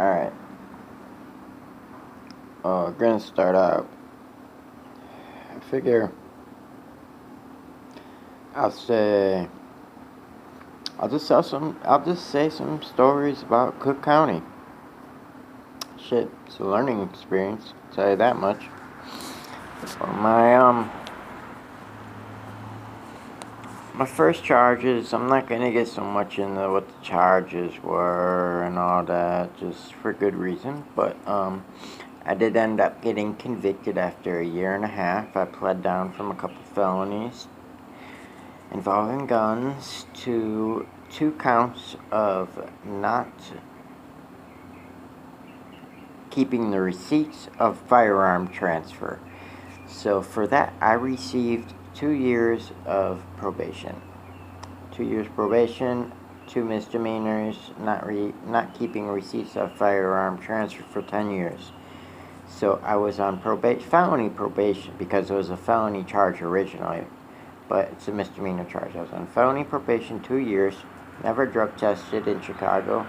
Alright. Gonna start out. I figure I'll say I'll just say some stories about Cook County. Shit, it's a learning experience, I'll tell you that much. My first charges, I'm not gonna get so much into what the charges were and all that, just for good reason, but I did end up getting convicted after a year and a half. I pled down from a couple felonies involving guns to 2 counts of not keeping the receipts of firearm transfer. So for that, I received 2 years of probation. 2 years probation, 2 misdemeanors, not keeping receipts of firearm transfer for 10 years. So I was on felony probation, because it was a felony charge originally, but it's a misdemeanor charge. I was on felony probation 2 years, never drug tested in Chicago,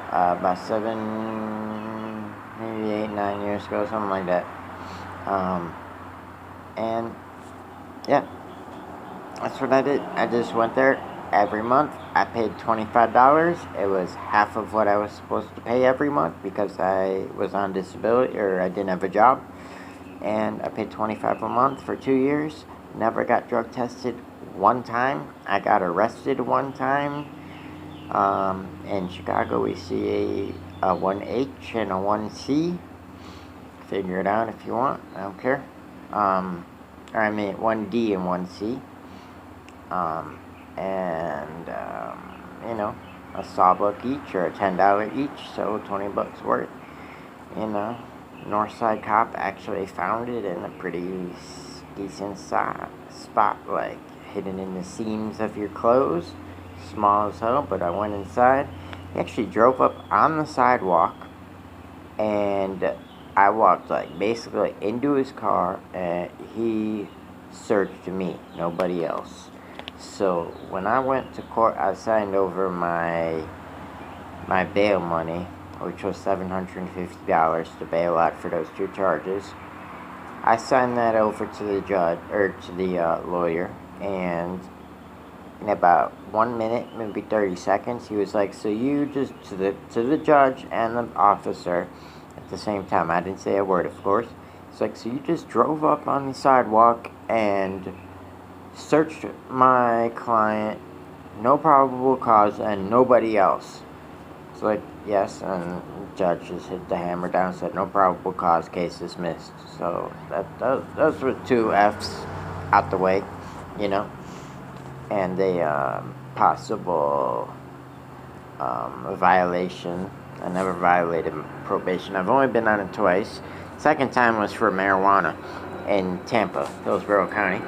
about 7, maybe 8, 9 years ago, something like that. And yeah, that's what I did. I just went there every month. I paid $25. It was half of what I was supposed to pay every month because I was on disability, or I didn't have a job. And I paid $25 a month for 2 years. Never got drug tested one time. I got arrested one time. In Chicago, we see a 1H and a 1C. Figure it out if you want. I don't care. 1D and 1C. A sawbuck each or a $10 each, so $20 worth. Northside cop actually found it in a pretty decent spot, like hidden in the seams of your clothes. Small as hell, but I went inside. He actually drove up on the sidewalk, and I walked basically into his car, and he searched me, nobody else. So when I went to court, I signed over my bail money, which was $750 to bail out for those 2 charges. I signed that over to the judge, or to the lawyer, and in about 1 minute, maybe 30 seconds, he was like, so you just, to the judge and the officer at the same time, I didn't say a word, of course. It's like, so you just drove up on the sidewalk and searched my client, no probable cause, and nobody else. It's like, yes, and the judge just hit the hammer down, said no probable cause, case dismissed. So those were 2 F's out the way, and a possible violation. I never violated probation. I've only been on it twice. Second time was for marijuana in Tampa, Hillsborough County.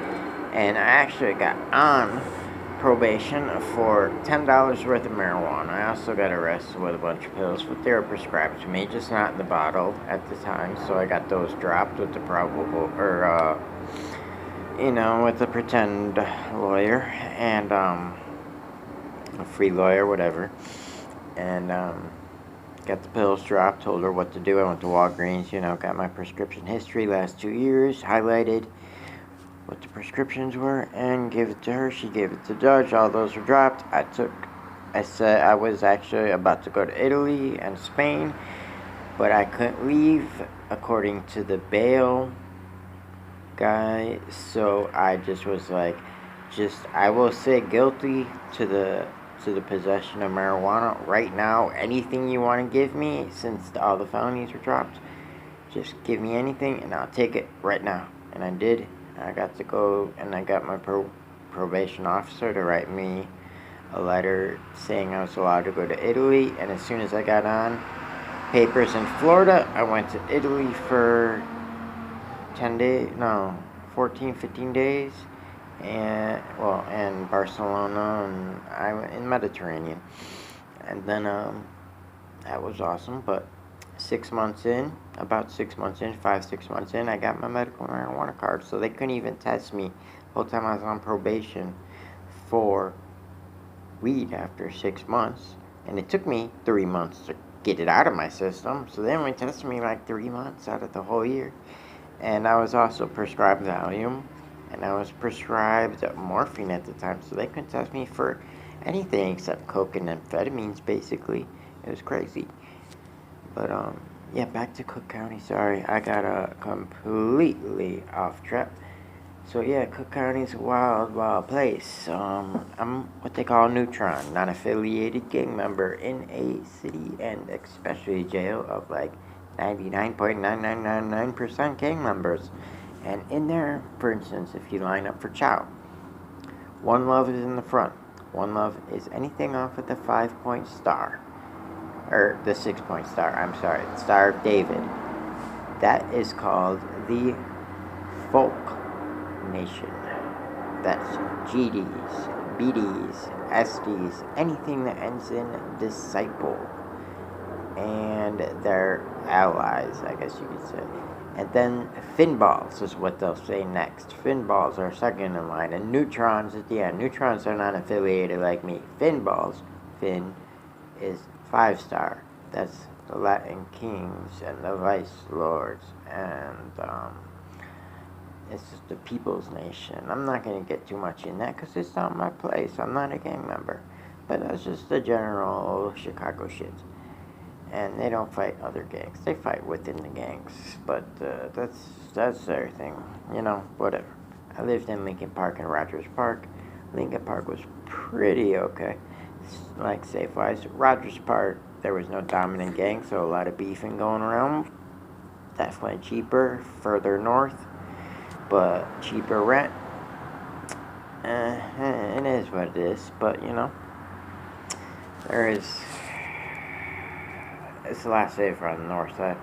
And I actually got on probation for $10 worth of marijuana. I also got arrested with a bunch of pills, but they were prescribed to me, just not in the bottle at the time. So I got those dropped with the with the pretend lawyer and a free lawyer, whatever. And got the pills dropped, told her what to do. I went to Walgreens, got my prescription history, last 2 years, highlighted what the prescriptions were, and gave it to her. She gave it to the judge. All those were dropped. I said I was actually about to go to Italy and Spain, but I couldn't leave according to the bail guy, so I just was like, I will say guilty to the possession of marijuana right now. Anything you want to give me, since all the felonies were dropped, just give me anything and I'll take it right now. And I did. I got to go, and I got my probation officer to write me a letter saying I was allowed to go to Italy. And as soon as I got on papers in Florida, I went to Italy for 15 days, and Barcelona, and I went in Mediterranean. And then that was awesome. But 6 months in, 5-6 months in, I got my medical marijuana card. So they couldn't even test me the whole time I was on probation for weed after 6 months. And it took me 3 months get it out of my system. So they only tested me like 3 months out of the whole year. And I was also prescribed Valium, and I was prescribed morphine at the time, so they couldn't test me for anything except coke and amphetamines, basically. It was crazy. But, yeah, back to Cook County. Sorry, I got completely off track. So, yeah, Cook County's a wild, wild place. I'm what they call a Neutron, non-affiliated gang member in a city and especially jail of like 99.9999% gang members. And in there, for instance, if you line up for chow, One Love is in the front. One Love is anything off of the 5-point star. Or the 6-point star, I'm sorry, Star of David. That is called the Folk Nation. That's GDs, BDs, SDs, anything that ends in disciple. And their allies, I guess you could say. And then Finballs is what they'll say next. Finballs are second in line, and Neutrons at the end. Neutrons are not affiliated like me. Finballs, Fin, is 5-star. That's the Latin kings and the vice lords, and it's just the people's nation. I'm not going to get too much in that because it's not my place. I'm not a gang member. But that's just the general Chicago shit. And they don't fight other gangs. They fight within the gangs. But that's their thing. You know, whatever. I lived in Lincoln Park and Rogers Park. Lincoln Park was pretty okay. Like, safe-wise. Rogers Park, there was no dominant gang, so a lot of beefing going around. Definitely cheaper, further north. But cheaper rent. It is what it is. But, you know, it's a lot safer on the north side.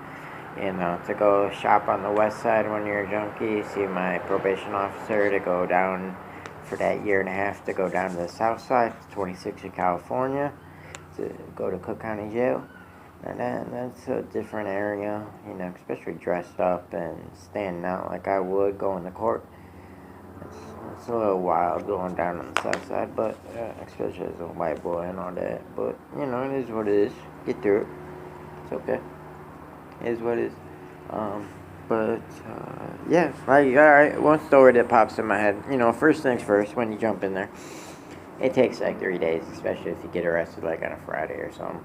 You know, to go shop on the west side when you're a junkie, see my probation officer, to go down for that year and a half, to go down to the south side, 26 in California, to go to Cook County Jail. And that's a different area, you know, especially dressed up and standing out like I would going to court. It's a little wild going down on the south side, but especially as a white boy and all that. But, you know, it is what it is. Get through it. It's okay. It is what it is. Yeah, like, alright, one story that pops in my head. You know, first things first, when you jump in there, it takes like 3 days, especially if you get arrested like on a Friday or something.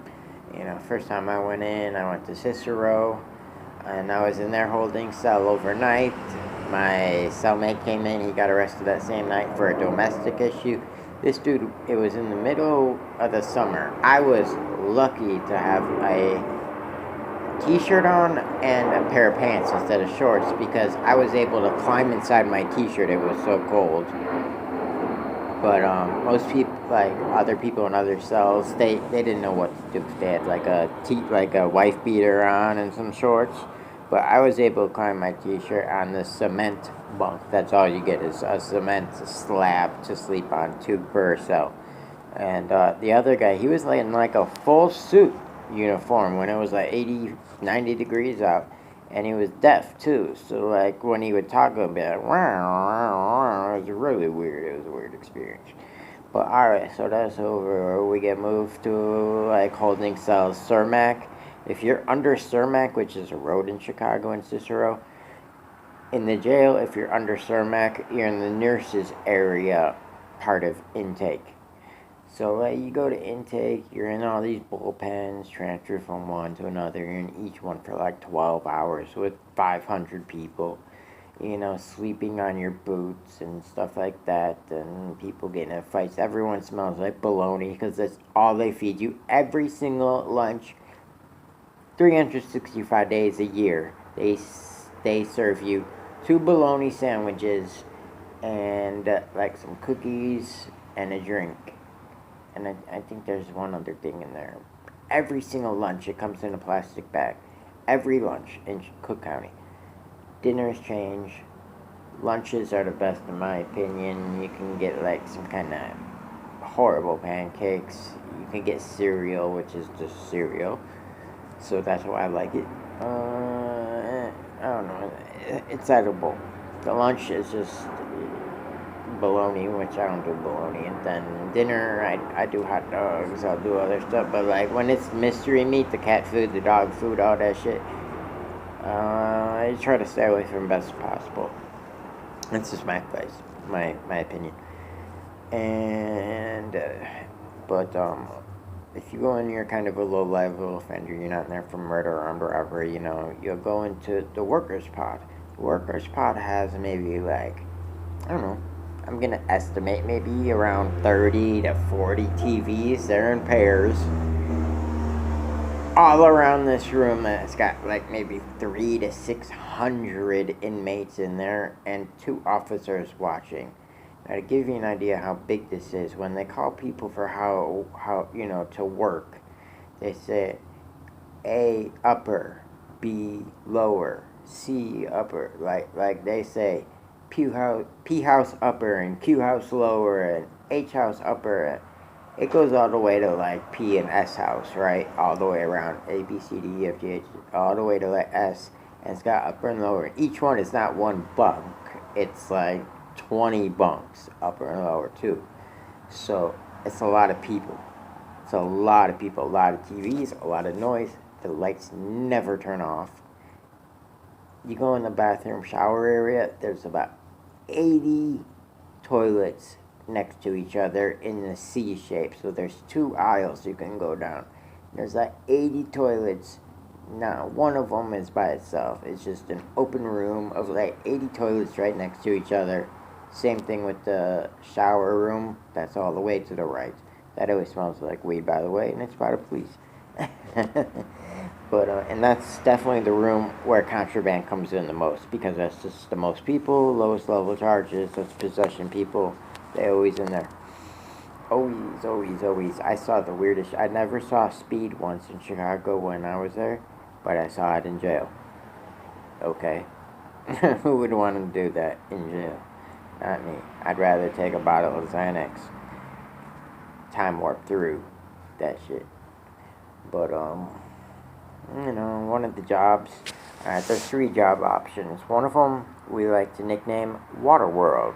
You know, first time I went in, I went to Cicero, and I was in there holding cell overnight. My cellmate came in, he got arrested that same night for a domestic issue. This dude, it was in the middle of the summer. I was lucky to have a t-shirt on and a pair of pants instead of shorts because I was able to climb inside my t-shirt. It was so cold. But most people, like other people in other cells, they didn't know what to do. They had like a wife beater on and some shorts. But I was able to climb my t-shirt on the cement bunk. That's all you get is a cement slab to sleep on, 2 per cell. And the other guy, he was in like a full suit uniform when it was like 80, 90 degrees out. And he was deaf too, so like when he would talk, it would be like, it was really weird. It was a weird experience. But alright, so that's over. We get moved to like holding cells. Cermak. If you're under Cermak, which is a road in Chicago and Cicero, in the jail, if you're under Cermak, you're in the nurses area part of intake. So like you go to intake, you're in all these bullpens, transfer from one to another. You're in each one for like 12 hours with 500 people, you know, sleeping on your boots and stuff like that, and people getting in fights. Everyone smells like bologna because that's all they feed you every single lunch, 365 days a year. They serve you 2 bologna sandwiches and like some cookies and a drink. And I think there's one other thing in there. Every single lunch, it comes in a plastic bag. Every lunch in Cook County. Dinners change. Lunches are the best in my opinion. You can get like some kind of horrible pancakes. You can get cereal, which is just cereal. So that's why I like it. I don't know. It's edible. The lunch is just bologna, which I don't do bologna. And then dinner, I do hot dogs, I'll do other stuff. But like when it's mystery meat, the cat food, the dog food, all that shit, I try to stay away from best possible. That's just my place, my opinion. And but if you go in, you're kind of a low level offender. You're not in there for murder or armed robbery. You'll go into the workers' pod. The workers' pod has maybe like, I don't know. I'm gonna estimate maybe around 30 to 40 TVs. They're in pairs all around this room. It's got like maybe 300 to 600 inmates in there and 2 officers watching. Now, to give you an idea how big this is, when they call people for how to work, they say A upper, B lower, C upper. Like they say P house upper and Q house lower and H house upper. It goes all the way to like P and S house, right? All the way around A, B, C, D, E, F, G, H, all the way to like S. And it's got upper and lower. Each one is not one bunk. It's like 20 bunks, upper and lower too. So it's a lot of people. It's a lot of people, a lot of TVs, a lot of noise. The lights never turn off. You go in the bathroom shower area, there's about 80 toilets next to each other in the C shape. So there's 2 aisles you can go down. There's like 80 toilets. Now, one of them is by itself. It's just an open room of like 80 toilets right next to each other. Same thing with the shower room. That's all the way to the right. That always smells like weed, by the way, and it's by the police. But and that's definitely the room where contraband comes in the most, because that's just the most people, lowest level charges. That's possession people. They always in there. Always, always, always. I saw the weirdest. I never saw speed once in Chicago when I was there, but I saw it in jail. Okay, who would want to do that in jail? Not me. I'd rather take a bottle of Xanax. Time warp through that shit. But one of the jobs. Alright, there's 3 job options. One of them we like to nickname Waterworld.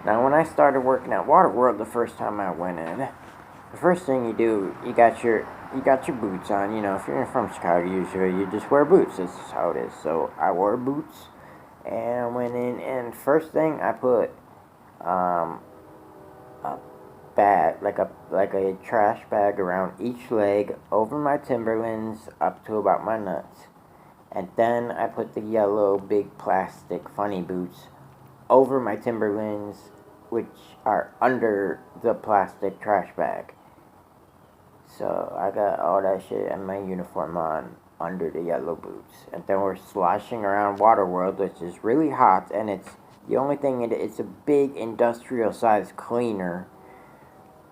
Now, when I started working at Waterworld the first time I went in, the first thing you do, you got your boots on. If you're from Chicago, usually you just wear boots. This is how it is. So I wore boots and went in, and first thing I put a bag, like a trash bag around each leg, over my Timberlands up to about my nuts, and then I put the yellow big plastic funny boots over my Timberlands, which are under the plastic trash bag. So I got all that shit and my uniform on under the yellow boots. And then we're sloshing around Waterworld, which is really hot, and it's the only thing it's a big industrial sized cleaner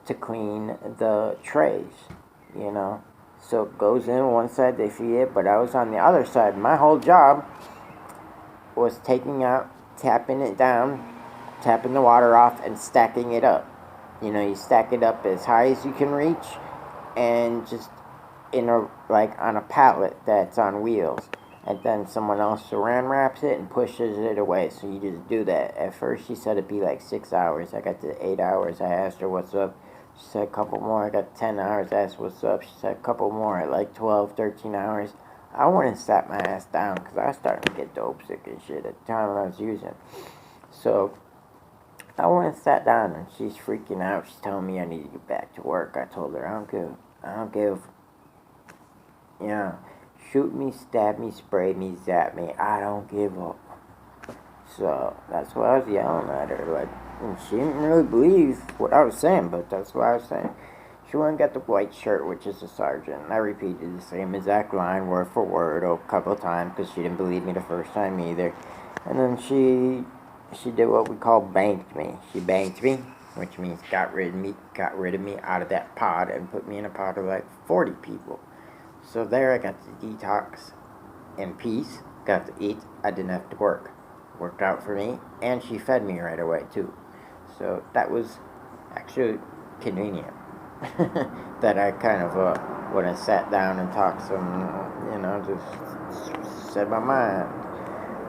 to clean the trays, So it goes in one side, they feed it, but I was on the other side. My whole job was tapping it down, tapping the water off, and stacking it up. You stack it up as high as you can reach, and just on a pallet that's on wheels, and then someone else saran wraps it and pushes it away. So you just do that. At first she said it'd be like 6 hours. I got to 8 hours. I asked her what's up. She said a couple more. I got 10 hours. I asked what's up. She said a couple more at like 12, 13 hours. I went and sat my ass down because I was starting to get dope sick and shit at the time I was using. So I went and sat down, and she's freaking out. She's telling me I need to get back to work. I told her I don't give. Shoot me, stab me, spray me, zap me. I don't give up. So that's why I was yelling at her. And she didn't really believe what I was saying, but that's what I was saying. She went and got the white shirt, which is a sergeant. I repeated the same exact line, word for word, a couple of times, because she didn't believe me the first time either. And then she did what we call banked me. She banked me, which means got rid of me out of that pod and put me in a pod of like 40 people. So there I got to detox in peace, got to eat, I didn't have to work. Worked out for me, and she fed me right away too. So that was actually convenient. That I kind of when I sat down and talked some, just said my mind.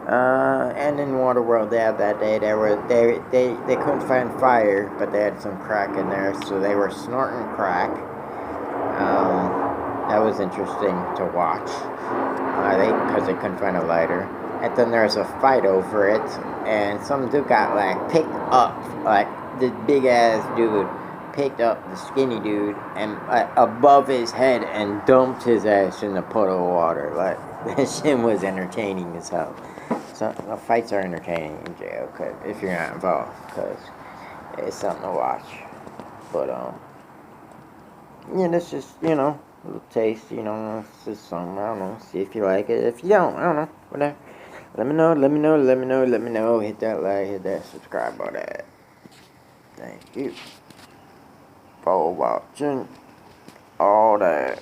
And in Waterworld, they had that day. They couldn't find fire, but they had some crack in there, so they were snorting crack. That was interesting to watch. Because they couldn't find a lighter. And then there was a fight over it, and some dude got like picked up, like this big ass dude picked up the skinny dude and above his head and dumped his ass in the puddle of water. Like this shit was entertaining as hell. So the fights are entertaining in jail, if you're not involved, because it's something to watch. But yeah, that's just a little taste. It's just something. I don't know. See if you like it. If you don't, I don't know. Whatever. Let me know. Hit that like, hit that subscribe button. Thank you for watching all that.